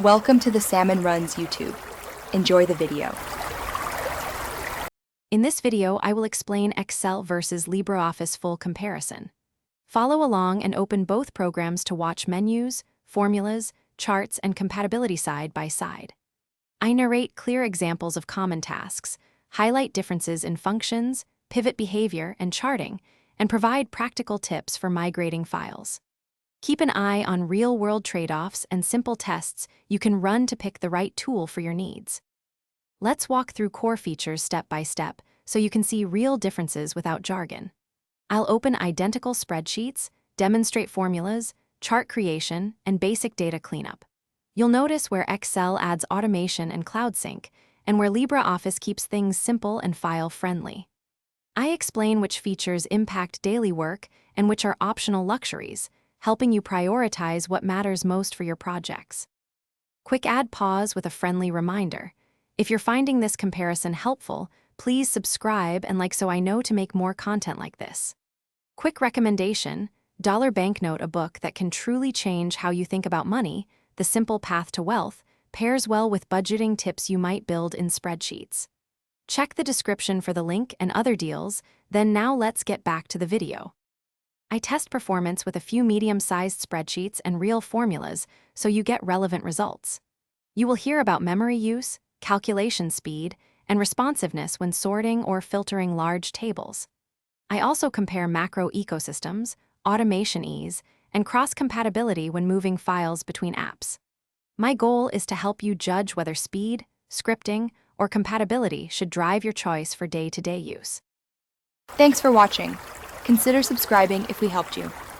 Welcome to the Salmon Runs YouTube. Enjoy the video. In this video, I will explain Excel versus LibreOffice full comparison. Follow along and open both programs to watch menus, formulas, charts, and compatibility side by side. I narrate clear examples of common tasks, highlight differences in functions, pivot behavior, and charting, and provide practical tips for migrating files. Keep an eye on real-world trade-offs and simple tests you can run to pick the right tool for your needs. Let's walk through core features step by step so you can see real differences without jargon. I'll open identical spreadsheets, demonstrate formulas, chart creation, and basic data cleanup. You'll notice where Excel adds automation and cloud sync, and where LibreOffice keeps things simple and file-friendly. I explain which features impact daily work and which are optional luxuries, helping you prioritize what matters most for your projects. Quick add pause with a friendly reminder. If you're finding this comparison helpful, please subscribe and like so I know to make more content like this. Quick recommendation: Dollar Banknote, a book that can truly change how you think about money, The Simple Path to Wealth, pairs well with budgeting tips you might build in spreadsheets. Check the description for the link and other deals, then now let's get back to the video. I test performance with a few medium-sized spreadsheets and real formulas so you get relevant results. You will hear about memory use, calculation speed, and responsiveness when sorting or filtering large tables. I also compare macro ecosystems, automation ease, and cross-compatibility when moving files between apps. My goal is to help you judge whether speed, scripting, or compatibility should drive your choice for day-to-day use. Thanks for watching. Consider subscribing if we helped you.